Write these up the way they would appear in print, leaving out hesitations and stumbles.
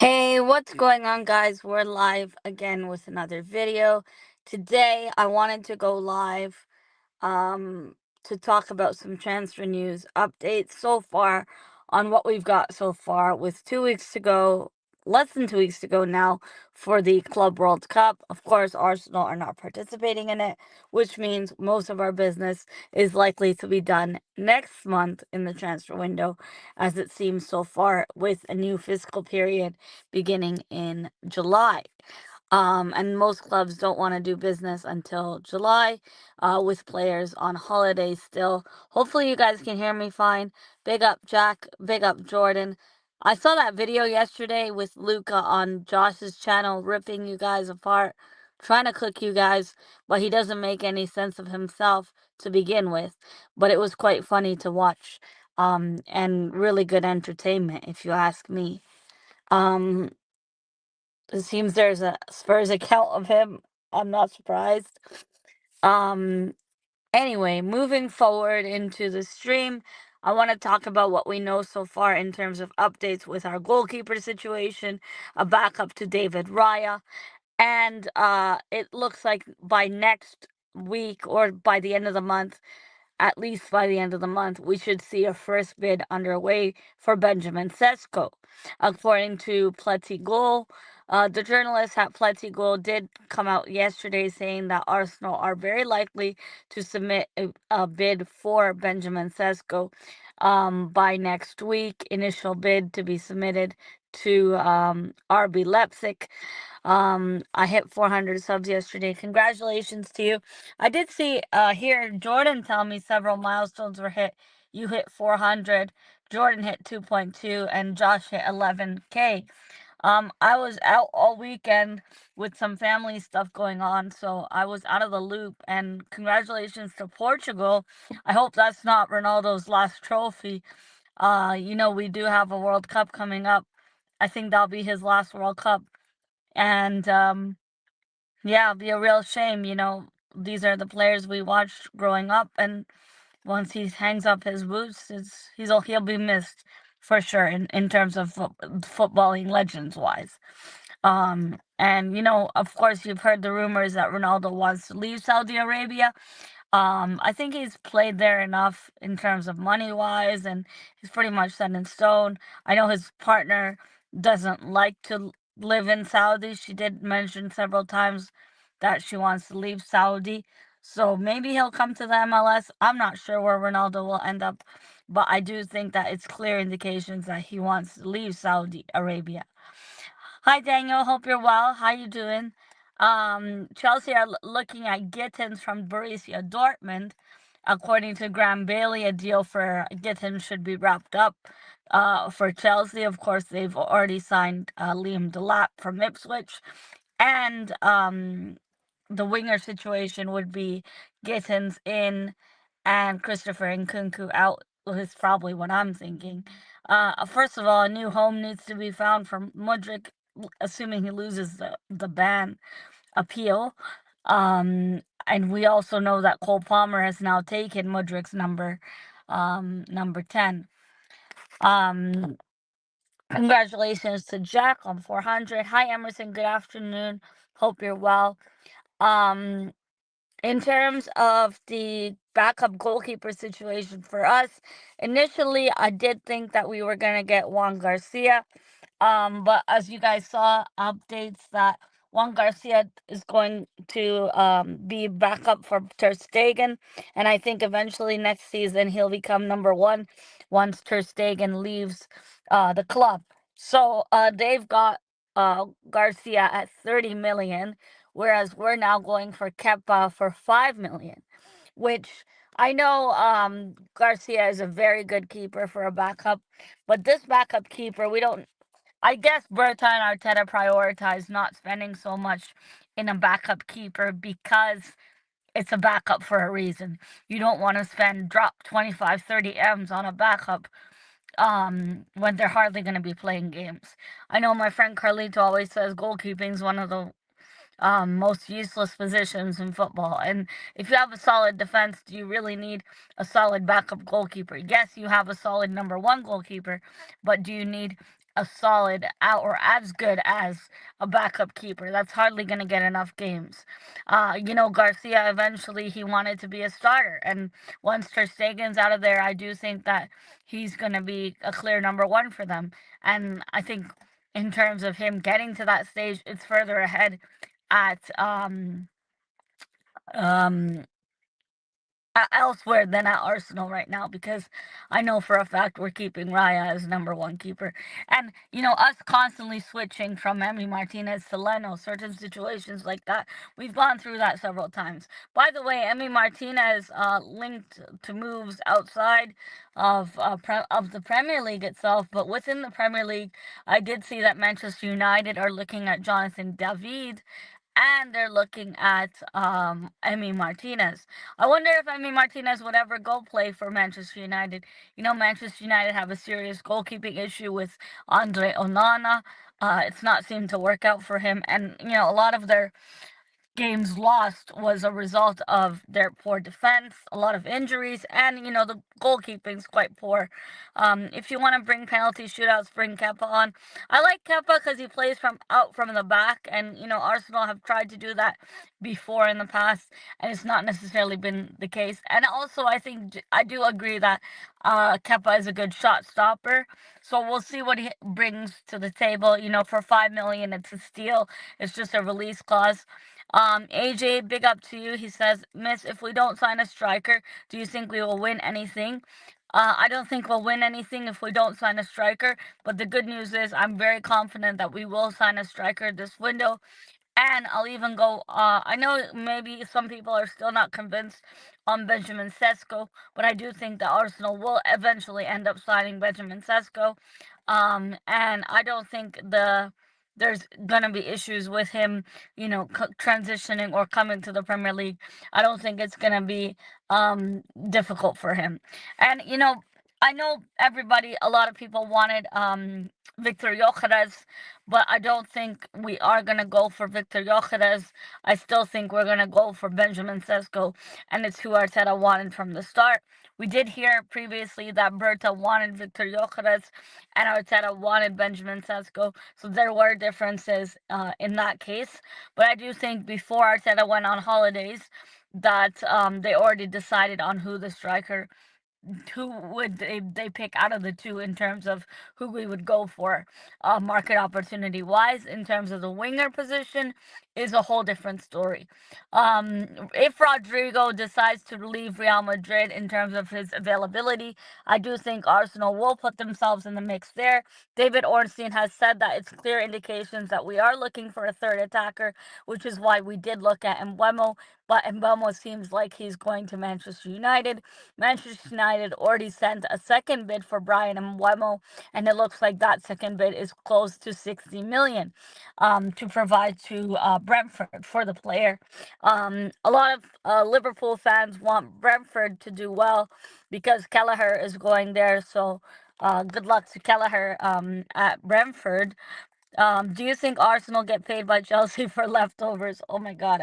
Hey, what's going on, guys? We're live again with another video. Today, I wanted to go live um, to talk about some transfer news updates so far on what we've got so far with 2 weeks to go, less than 2 weeks to go now for the Club World Cup. Of course, Arsenal are not participating in it, which means most of our business is likely to be done next month in the transfer window, as it seems so far, with a new fiscal period beginning in July. And most clubs don't want to do business until July, with players on holiday still. Hopefully, you guys can hear me fine. Big up, Jack. Big up, Jordan. I saw that video yesterday with Luca on Josh's channel, ripping you guys apart, trying to cook you guys, but he doesn't make any sense of himself to begin with. But it was quite funny to watch, and really good entertainment, if you ask me. Um, it seems there's a Spurs account of him. I'm not surprised. Um, anyway, moving forward into the stream, I want to talk about what we know so far in terms of updates with our goalkeeper situation, a backup to David Raya, and it looks like by next week or by the end of the month, at least by the end of the month, we should see a first bid underway for Benjamin Sesko. According to Pletigol, the journalist at Pletigol did come out yesterday saying that Arsenal are very likely to submit a bid for Benjamin Sesko by next week. Initial bid to be submitted to RB Leipzig. I hit 400 subs yesterday. Congratulations to you. I did see here Jordan tell me several milestones were hit. You hit 400, Jordan hit 2.2, and Josh hit 11K. I was out all weekend with some family stuff going on, so I was out of the loop. And congratulations to Portugal. I hope that's not Ronaldo's last trophy. We do have a World Cup coming up. I think that'll be his last World Cup. And yeah, it'll be a real shame. These are the players we watched growing up, and once he hangs up his boots, he'll be missed for sure in terms of footballing legends wise. And of course, you've heard the rumors that Ronaldo wants to leave Saudi Arabia. I think he's played there enough in terms of money wise, and he's pretty much set in stone. I know his partner doesn't like to live in Saudi. She did mention several times that she wants to leave Saudi. So maybe he'll come to the MLS. I'm not sure where Ronaldo will end up, but I do think that it's clear indications that he wants to leave Saudi Arabia. Hi Daniel, hope you're well. How you doing? Chelsea are looking at Gittins from Borussia Dortmund. According to Graham Bailey, a deal for Gittins should be wrapped up. For Chelsea, of course, they've already signed Liam Delap from Ipswich, and the winger situation would be Gittins in and Christopher Nkunku out. Is probably what I'm thinking. First of all, a new home needs to be found for Mudryk, assuming he loses the ban appeal. And we also know that Cole Palmer has now taken Mudryk's number 10. Um, Congratulations to Jack on 400. Hi, Emerson. Good afternoon. Hope you're well. Um, in terms of the backup goalkeeper situation for us, initially I did think that we were gonna get Juan Garcia. But as you guys saw, updates that Juan Garcia is going to be backup for Ter Stegen, and I think eventually next season he'll become number one once Ter Stegen leaves the club. So they've got Garcia at 30 million, whereas we're now going for Kepa for 5 million, which I know Garcia is a very good keeper for a backup, but this backup keeper, we don't. I guess Berta and Arteta prioritize not spending so much in a backup keeper because it's a backup for a reason. You don't want to drop 25, 30 M's on a backup when they're hardly going to be playing games. I know my friend Carlito always says goalkeeping is one of the most useless positions in football. And if you have a solid defense, do you really need a solid backup goalkeeper? Yes, you have a solid number one goalkeeper, but do you need a solid or as good as a backup keeper. That's hardly going to get enough games. Garcia eventually he wanted to be a starter, and once Ter Stegen's out of there, I do think that he's going to be a clear number one for them. And I think in terms of him getting to that stage, it's further ahead at um elsewhere than at Arsenal right now, because I know for a fact we're keeping Raya as number one keeper. And, us constantly switching from Emi Martinez to Leno, certain situations like that, we've gone through that several times. By the way, Emi Martinez linked to moves outside of the Premier League itself, but within the Premier League, I did see that Manchester United are looking at Jonathan David, and they're looking at Emi Martinez. I wonder if Emi Martinez would ever go play for Manchester United. Manchester United have a serious goalkeeping issue with Andre Onana. It's not seemed to work out for him, and a lot of their games lost was a result of their poor defense, a lot of injuries, and the goalkeeping's quite poor. If you want to bring penalty shootouts, bring Kepa on. I like Kepa because he plays from the back, and Arsenal have tried to do that before in the past, and it's not necessarily been the case. And also, I do agree that Kepa is a good shot stopper, so we'll see what he brings to the table. For $5 million, it's a steal. It's just a release clause. AJ, big up to you. He says, Miss, if we don't sign a striker, do you think we will win anything? I don't think we'll win anything if we don't sign a striker, but the good news is I'm very confident that we will sign a striker this window. And I'll even go, I know maybe some people are still not convinced on Benjamin Sesko, but I do think that Arsenal will eventually end up signing Benjamin Sesko. And I don't think there's gonna be issues with him, transitioning or coming to the Premier League. I don't think it's gonna be difficult for him. And I know a lot of people wanted Victor Gyökeres, but I don't think we are gonna go for Victor Gyökeres. I still think we're gonna go for Benjamin Sesko, and it's who Arteta wanted from the start. We did hear previously that Berta wanted Victor Gyökeres and Arteta wanted Benjamin Sesko, so there were differences in that case. But I do think before Arteta went on holidays that they already decided on who would they pick out of the two in terms of who we would go for market opportunity wise. In terms of the winger position is a whole different story. If Rodrigo decides to leave Real Madrid, in terms of his availability, I do think Arsenal will put themselves in the mix there. David Ornstein has said that it's clear indications that we are looking for a third attacker, which is why we did look at Mbeumo, but Mbeumo seems like he's going to Manchester United. Manchester United already sent a second bid for Bryan Mbeumo, and it looks like that second bid is close to 60 million to provide to Brentford for the player. A lot of Liverpool fans want Brentford to do well because Kelleher is going there, so good luck to Kelleher at Brentford. Do you think Arsenal get paid by Chelsea for leftovers? Oh my God,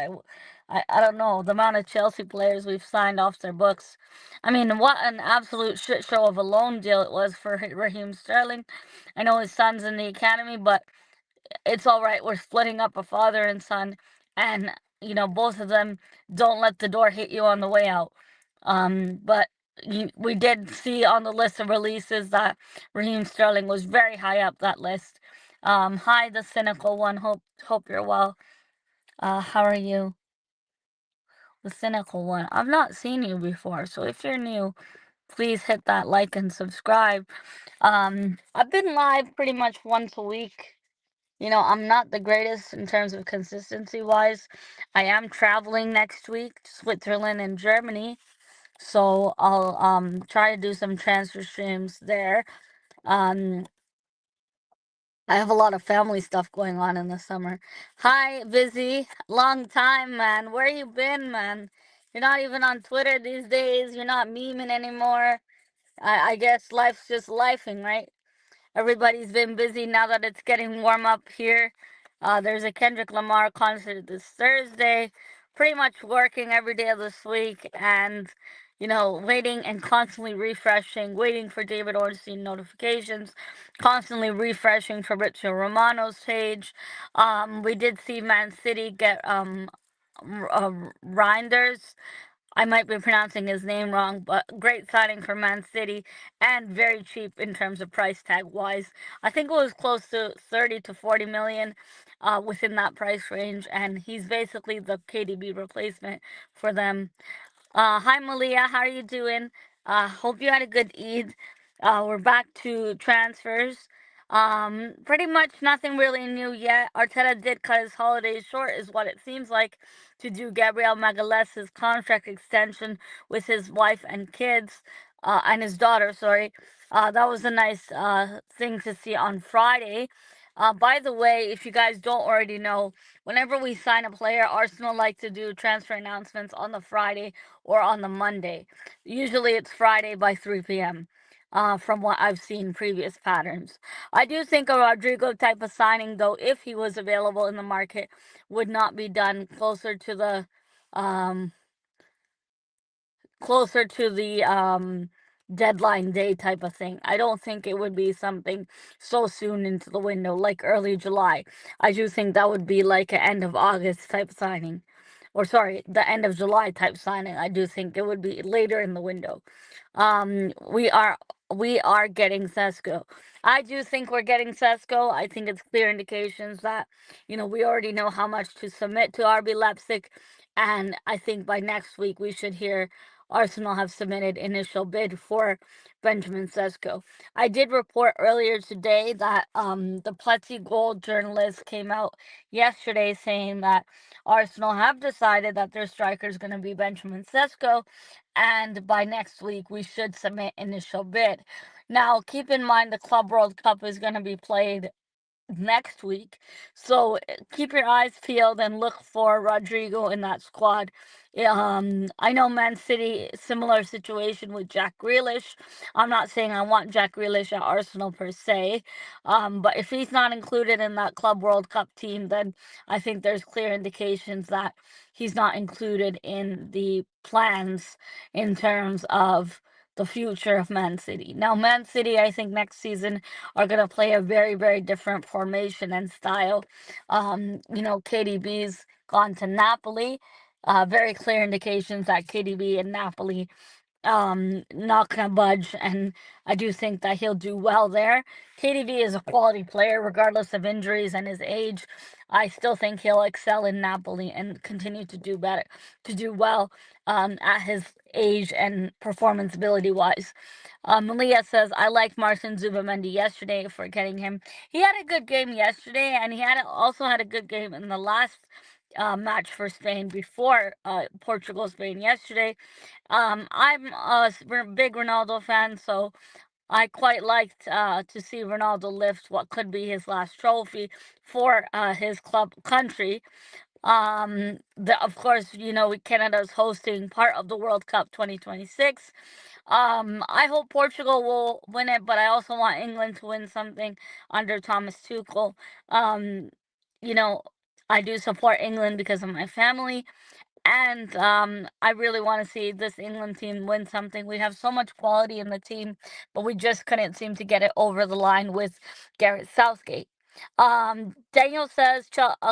I don't know the amount of Chelsea players we've signed off their books. I mean, what an absolute shit show of a loan deal it was for Raheem Sterling. I know his son's in the academy, but it's all right. We're splitting up a father and son, and both of them don't let the door hit you on the way out. But we did see on the list of releases that Raheem Sterling was very high up that list. Hi, the cynical one. Hope you're well. How are you? The cynical one. I've not seen you before, so if you're new, please hit that like and subscribe. I've been live pretty much once a week. I'm not the greatest in terms of consistency wise. I am traveling next week to Switzerland and Germany, so I'll try to do some transfer streams there. I have a lot of family stuff going on in the summer. Hi, Busy. Long time, man. Where you been, man? You're not even on Twitter these days. You're not memeing anymore. I guess life's just lifing, right? Everybody's been busy now that it's getting warm up here. There's a Kendrick Lamar concert this Thursday. Pretty much working every day of this week, and waiting and constantly refreshing, waiting for David Ornstein notifications, constantly refreshing Fabrizio Romano's page. We did see Man City get Reinders. I might be pronouncing his name wrong, but great signing for Man City and very cheap in terms of price tag wise. I think it was close to 30 to 40 million within that price range, and he's basically the KDB replacement for them. Hi Malia, how are you doing? Hope you had a good Eid. We're back to transfers. Pretty much nothing really new yet. Arteta did cut his holidays short, is what it seems like, to do Gabriel Magalhaes' contract extension with his wife and kids, and his daughter, sorry. That was a nice thing to see on Friday. By the way, if you guys don't already know, whenever we sign a player, Arsenal like to do transfer announcements on the Friday or on the Monday. Usually it's Friday by 3 p.m. From what I've seen previous patterns. I do think a Rodrigo type of signing, though, if he was available in the market, would not be done um, closer to the deadline day type of thing. I don't think it would be something so soon into the window, like early July. I do think that would be like an end of August type signing, or sorry, the end of July type signing. I do think it would be later in the window. Um, we are we are getting Sesko. I do think we're getting Sesko. I think it's clear indications that we already know how much to submit to RB Leipzig, and I think by next week we should hear Arsenal have submitted initial bid for Benjamin Sesko. I did report earlier today that the Plessy Gold journalist came out yesterday saying that Arsenal have decided that their striker is going to be Benjamin Sesko, and by next week we should submit initial bid. Now, keep in mind the Club World Cup is going to be played next week. So keep your eyes peeled and look for Rodrigo in that squad. I know Man City, similar situation with Jack Grealish. I'm not saying I want Jack Grealish at Arsenal per se, but if he's not included in that Club World Cup team, then I think there's clear indications that he's not included in the plans in terms of the future of Man City. Now, Man City, I think next season are going to play a very, very different formation and style. KDB's gone to Napoli. Very clear indications that KDB and Napoli not gonna budge, and I do think that he'll do well there. KDB is a quality player regardless of injuries and his age. I still think he'll excel in Napoli and continue to do better, to do well at his age and performance ability wise. Malia says, I like Martin Zubamendi yesterday for getting him. He had a good game yesterday, and he also had a good game in the last match for Spain before Portugal Spain yesterday. I'm a big Ronaldo fan, so I quite liked to see Ronaldo lift what could be his last trophy for his club country. Of course, Canada's hosting part of the World Cup 2026. I hope Portugal will win it, but I also want England to win something under Thomas Tuchel. Um, you know, I do support England because of my family, and I really want to see this England team win something. We have so much quality in the team, but we just couldn't seem to get it over the line with Gareth Southgate. Daniel says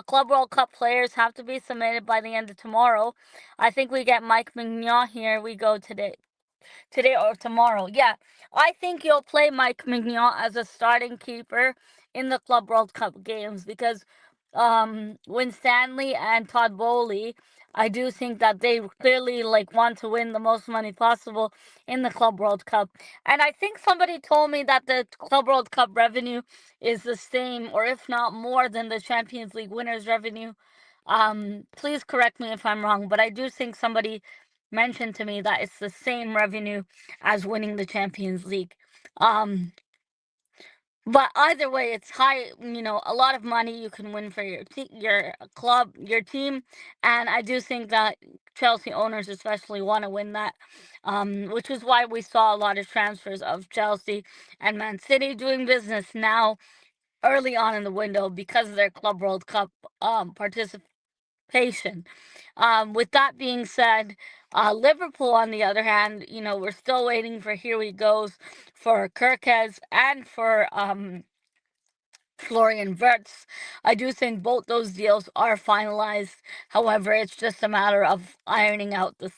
Club World Cup players have to be submitted by the end of tomorrow. I think we get Mike Mignon here. We go today or tomorrow. Yeah, I think you'll play Mike Mignon as a starting keeper in the Club World Cup games because Stanley and Todd Bowley, I do think that they clearly want to win the most money possible in the Club World Cup. And I think somebody told me that the Club World Cup revenue is the same, or if not more, than the Champions League winners' revenue. Please correct me if I'm wrong, but I do think somebody mentioned to me that it's the same revenue as winning the Champions League. But either way, it's high, a lot of money you can win for your club, your team, and I do think that Chelsea owners especially want to win that, which is why we saw a lot of transfers of Chelsea and Man City doing business now early on in the window because of their Club World Cup participation. With that being said, Liverpool, on the other hand, we're still waiting for Here We Goes for Kirkes and for Florian Wirtz. I do think both those deals are finalized. However, it's just a matter of ironing out the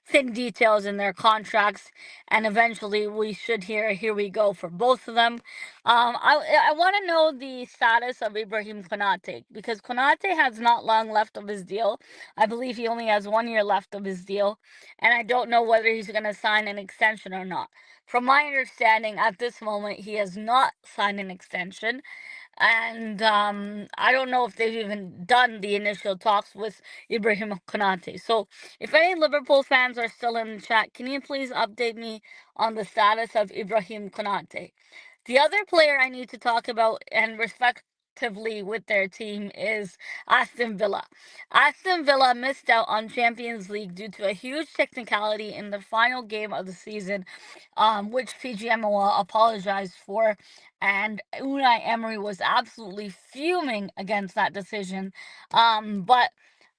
thin details in their contracts, and eventually we should hear Here We Go for both of them. I want to know the status of Ibrahim Konate, because Konate has not long left of his deal. I believe he only has 1 year left of his deal, and I don't know whether he's going to sign an extension or not. From my understanding, at this moment, he has not signed an extension. And I don't know if they've even done the initial talks with Ibrahim Konate. So, if any Liverpool fans are still in the chat, can you please update me on the status of Ibrahim Konate? The other player I need to talk about, and respectively with their team, is Aston Villa. Aston Villa missed out on Champions League due to a huge technicality in the final game of the season, which PGMOL apologized for, and Unai Emery was absolutely fuming against that decision. But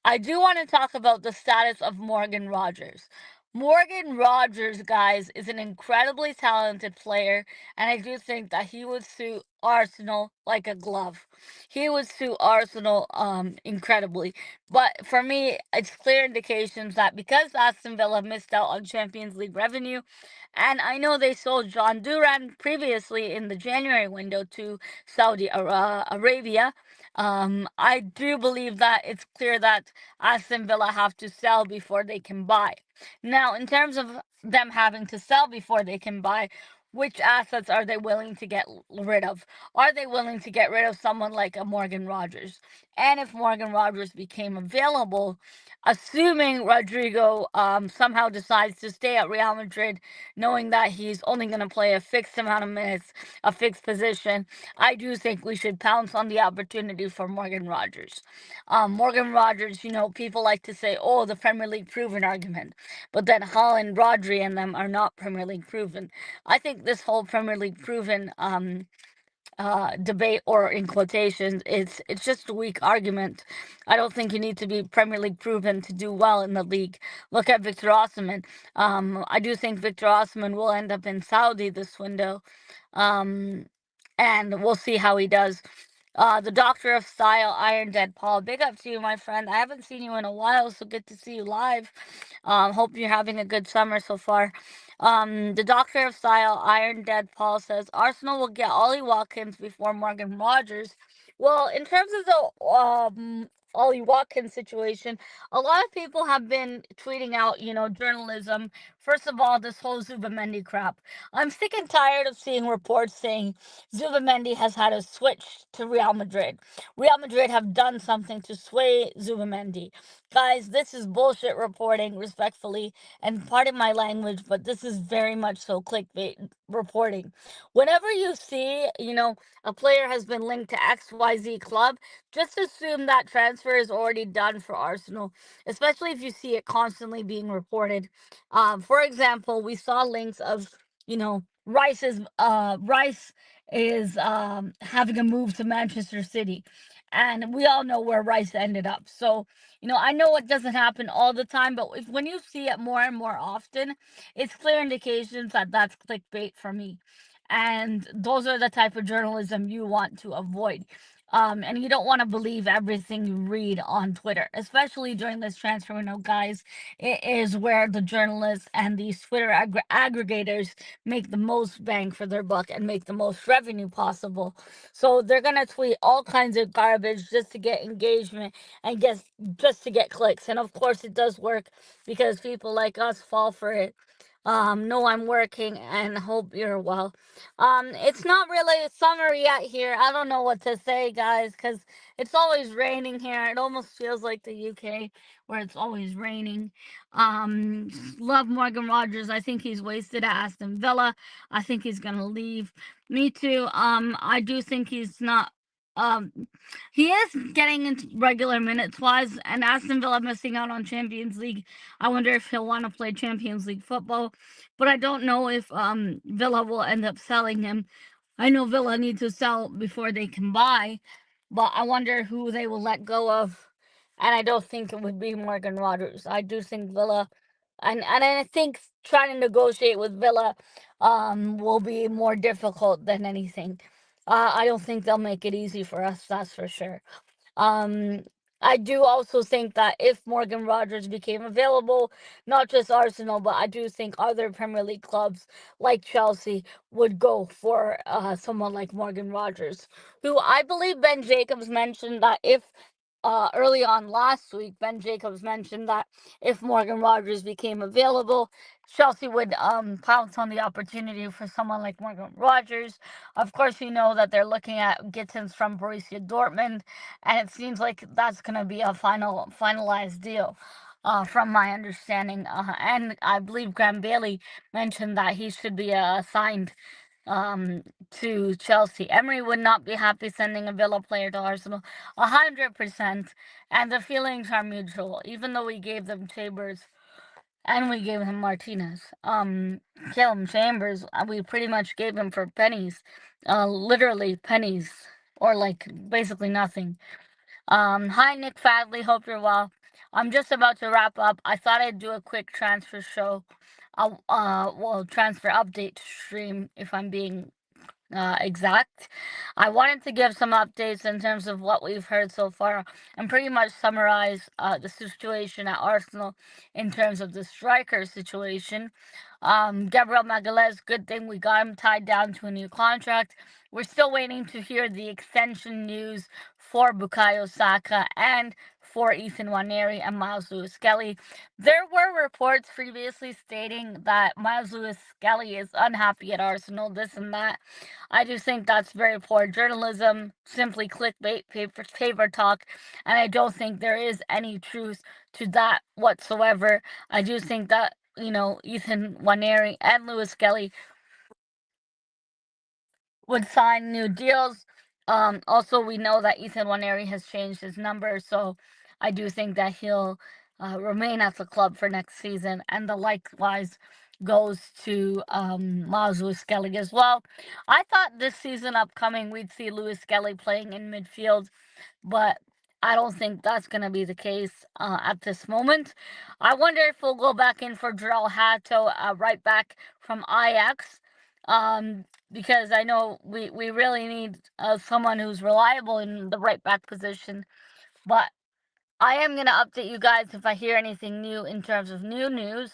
I do want to talk about the status of Morgan Rogers. Morgan Rogers, guys, is an incredibly talented player, and I do think that he would suit Arsenal like a glove. He would suit Arsenal incredibly. But for me, it's clear indications that because Aston Villa missed out on Champions League revenue, and I know they sold John Duran previously in the January window to Saudi Arabia. I do believe that it's clear that Aston Villa have to sell before they can buy. Now, in terms of them having to sell before they can buy, which assets are they willing to get rid of? Are they willing to get rid of someone like a Morgan Rogers? And if Morgan Rogers became available, assuming Rodrigo somehow decides to stay at Real Madrid, knowing that he's only going to play a fixed amount of minutes, a fixed position, I do think we should pounce on the opportunity for Morgan Rogers. Morgan Rogers, people like to say, oh, the Premier League proven argument, but then Haaland, Rodri, and them are not Premier League proven. I think this whole Premier League proven debate, or in quotations, it's just a weak argument. I don't think you need to be Premier League proven to do well in the league. Look at Victor Osimhen. I do think Victor Osimhen will end up in Saudi this window, and we'll see how he does. The Doctor of Style, Iron Dead Paul. Big up to you, my friend. I haven't seen you in a while, so good to see you live. Hope you're having a good summer so far. The Doctor of Style, Iron Dead Paul says Arsenal will get Ollie Watkins before Morgan Rogers. Well, in terms of the Ollie Watkins situation, a lot of people have been tweeting out, journalism. First of all, this whole Zubamendi crap. I'm sick and tired of seeing reports saying Zubamendi has had a switch to Real Madrid. Real Madrid have done something to sway Zubamendi. Guys, this is bullshit reporting, respectfully, and pardon my language, but this is very much so clickbait reporting. Whenever you see, a player has been linked to XYZ club, just assume that transfer is already done for Arsenal, especially if you see it constantly being reported. For example, we saw links of, Rice is having a move to Manchester City, and we all know where Rice ended up. So, I know it doesn't happen all the time, but when you see it more and more often, it's clear indications that that's clickbait for me. And those are the type of journalism you want to avoid. And you don't want to believe everything you read on Twitter, especially during this transfer window, guys. It is where the journalists and these Twitter aggregators make the most bang for their buck and make the most revenue possible. So they're gonna tweet all kinds of garbage just to get engagement and just to get clicks. And of course, it does work because people like us fall for it. No, I'm working and hope you're well. It's not really summer yet here. I don't know what to say, guys, because it's always raining here. It almost feels like the UK where it's always raining. Love Morgan Rogers. I think he's wasted at Aston Villa. I think he's gonna leave. Me too. I do think he's not. Um, he is getting into regular minutes wise, and Aston Villa missing out on Champions League. I wonder if he'll want to play Champions League football, but I don't know if Villa will end up selling him. I know Villa need to sell before they can buy, but I wonder who they will let go of and I don't think it would be Morgan Rogers. I do think Villa, and I think trying to negotiate with Villa will be more difficult than anything. I don't think they'll make it easy for us, that's for sure. Um, I do also think that if Morgan Rogers became available, not just Arsenal, but I do think other Premier League clubs like Chelsea would go for someone like Morgan Rogers, who I believe Ben Jacobs mentioned that if early on last week, Ben Jacobs mentioned that if Morgan Rogers became available, Chelsea would pounce on the opportunity for someone like Morgan Rogers. Of course, we know that they're looking at Gittins from Borussia Dortmund, and it seems like that's going to be a finalized deal. From my understanding, and I believe Graham Bailey mentioned that he should be signed um, to Chelsea. Emery would not be happy sending a Villa player to Arsenal, 100%. And the feelings are mutual. Even though we gave them Chambers and we gave him Martinez, Calum Chambers, we pretty much gave him for pennies, literally pennies, or like basically nothing. Hi Nick Fadley, hope you're well. I'm just about to wrap up. I thought I'd do a quick transfer show. Well, transfer update stream if I'm being exact. I wanted to give some updates in terms of what we've heard so far and pretty much summarize the situation at Arsenal in terms of the striker situation. Gabriel Magalhaes, good thing we got him tied down to a new contract. We're still waiting to hear the extension news for Bukayo Saka and for Ethan Nwaneri and Miles Lewis-Skelly. There were reports previously stating that Miles Lewis-Skelly is unhappy at Arsenal, this and that. I do think that's very poor journalism, simply clickbait, paper talk, and I don't think there is any truth to that whatsoever. I do think that, Ethan Nwaneri and Lewis-Skelly would sign new deals. Also, we know that Ethan Nwaneri has changed his number, so I do think that he'll remain at the club for next season, and the likewise goes to Miles Lewis-Skelly as well. I thought this season upcoming we'd see Lewis-Skelly playing in midfield, but I don't think that's going to be the case at this moment. I wonder if we'll go back in for Jarell Hato, right back from Ajax, because I know we really need someone who's reliable in the right back position. But I am going to update you guys if I hear anything new in terms of new news.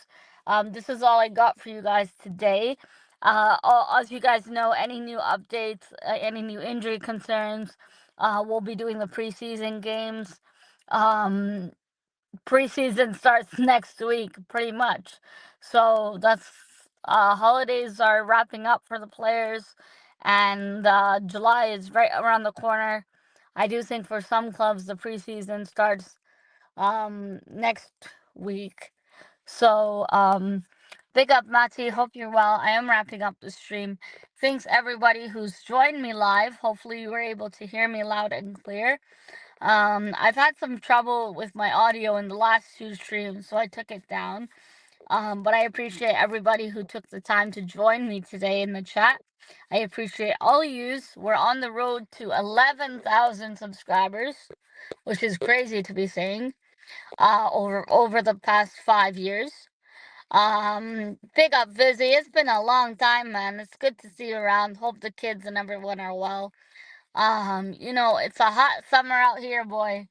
This is all I got for you guys today. As you guys know, any new updates, any new injury concerns, we'll be doing the preseason games. Preseason starts next week, pretty much. So that's holidays are wrapping up for the players, and July is right around the corner. I do think for some clubs the preseason starts next week. So big up Mati, hope you're well. I am wrapping up the stream. Thanks everybody who's joined me live. Hopefully you were able to hear me loud and clear. I've had some trouble with my audio in the last two streams, so I took it down. But I appreciate everybody who took the time to join me today in the chat. I appreciate all yous. We're on the road to 11,000 subscribers, which is crazy to be saying, over the past 5 years. Big up Vizzy. It's been a long time, man. It's good to see you around. Hope the kids and everyone are well. It's a hot summer out here, boy.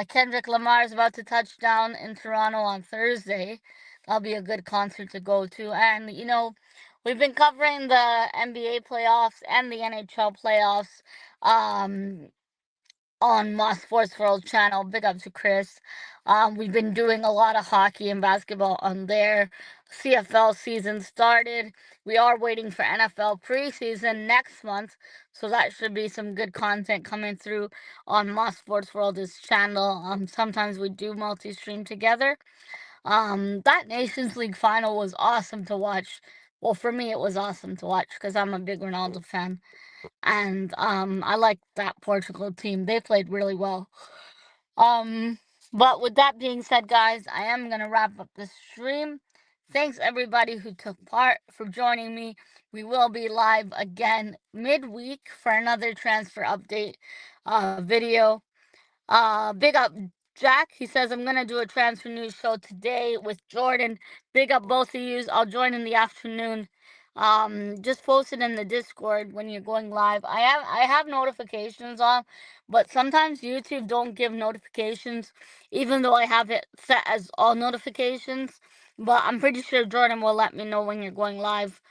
Kendrick Lamar is about to touch down in Toronto on Thursday. That'll be a good concert to go to. And, we've been covering the NBA playoffs and the NHL playoffs on My Sports World channel. Big up to Chris. We've been doing a lot of hockey and basketball on there. CFL season started. We are waiting for NFL preseason next month, so that should be some good content coming through on My Sports World's channel. Sometimes we do multi-stream together. That Nations League final was awesome to watch. Well, for me, it was awesome to watch because I'm a big Ronaldo fan. And I like that Portugal team. They played really well. But with that being said, guys, I am gonna wrap up the stream. Thanks everybody who took part for joining me. We will be live again midweek for another transfer update video. Big up Jack, he says, I'm going to do a transfer news show today with Jordan. Big up both of yous. I'll join in the afternoon. Just post it in the Discord when you're going live. I have notifications on, but sometimes YouTube don't give notifications, even though I have it set as all notifications. But I'm pretty sure Jordan will let me know when you're going live.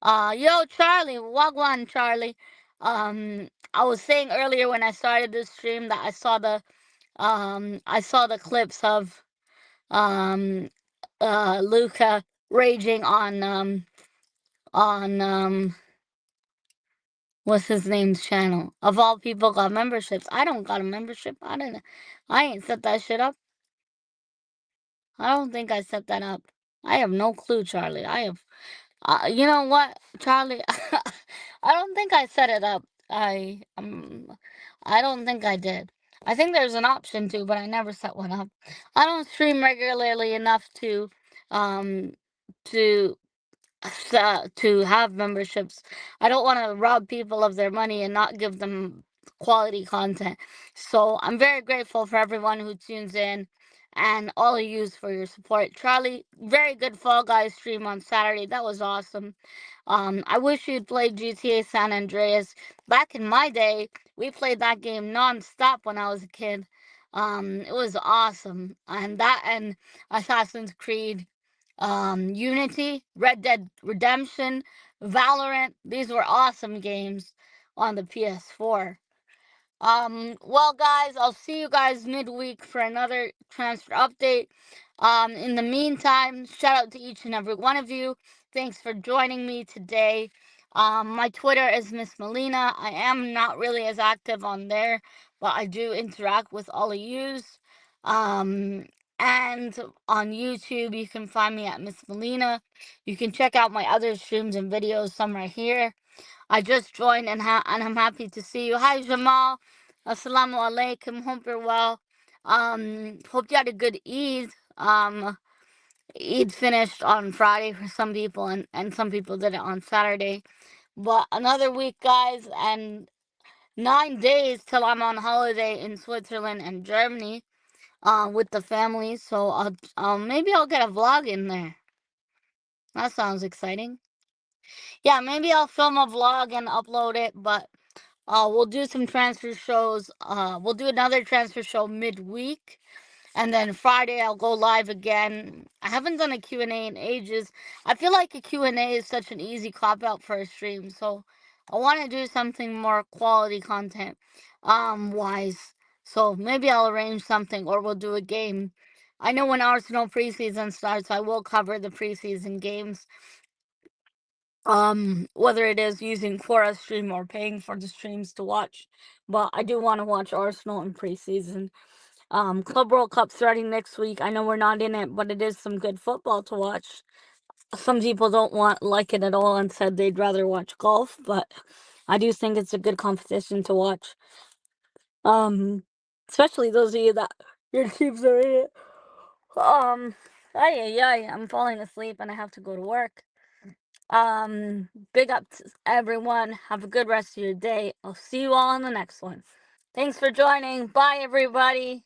Yo, Charlie, wagwan, Charlie. I was saying earlier when I started this stream that I saw the clips of Luca raging on what's his name's channel. Of all people got memberships. I don't got a membership. I ain't set that shit up. I don't think I set that up. I have no clue, Charlie. You know what, Charlie? I don't think I set it up. I don't think I did. I think there's an option to, but I never set one up. I don't stream regularly enough um, to to have memberships. I don't want to rob people of their money and not give them quality content. So I'm very grateful for everyone who tunes in and all of you for your support. Charlie, very good Fall Guys stream on Saturday. That was awesome. I wish you'd played GTA San Andreas. Back in my day, we played that game non-stop when I was a kid. It was awesome. And that and Assassin's Creed, Unity, Red Dead Redemption, Valorant. These were awesome games on the PS4. Well, guys, I'll see you guys midweek for another transfer update. In the meantime, shout out to each and every one of you. Thanks for joining me today. My Twitter is Miss Melina. I am not really as active on there, but I do interact with all of yous. And on YouTube, you can find me at Miss Melina. You can check out my other streams and videos, some right here. I just joined and I'm happy to see you. Hi, Jamal. Assalamu alaikum. Hope you're well. Hope you had a good Eid. Eid finished on Friday for some people, and some people did it on Saturday. But another week, guys, and 9 days till I'm on holiday in Switzerland and Germany, with the family. So maybe I'll get a vlog in there. That sounds exciting. Yeah, maybe I'll film a vlog and upload it, but we'll do some transfer shows. We'll do another transfer show midweek. And then Friday, I'll go live again. I haven't done a Q&A in ages. I feel like a Q&A is such an easy cop-out for a stream. So I want to do something more quality content wise. So maybe I'll arrange something or we'll do a game. I know when Arsenal preseason starts, I will cover the preseason games. Whether it is using Quora stream or paying for the streams to watch. But I do want to watch Arsenal in preseason. Club World Cup starting next week. I know we're not in it, but it is some good football to watch. Some people don't like it at all and said they'd rather watch golf, but I do think it's a good competition to watch. Especially those of you that your teams are in it. I'm falling asleep and I have to go to work. Big up to everyone. Have a good rest of your day. I'll see you all on the next one. Thanks for joining. Bye, everybody.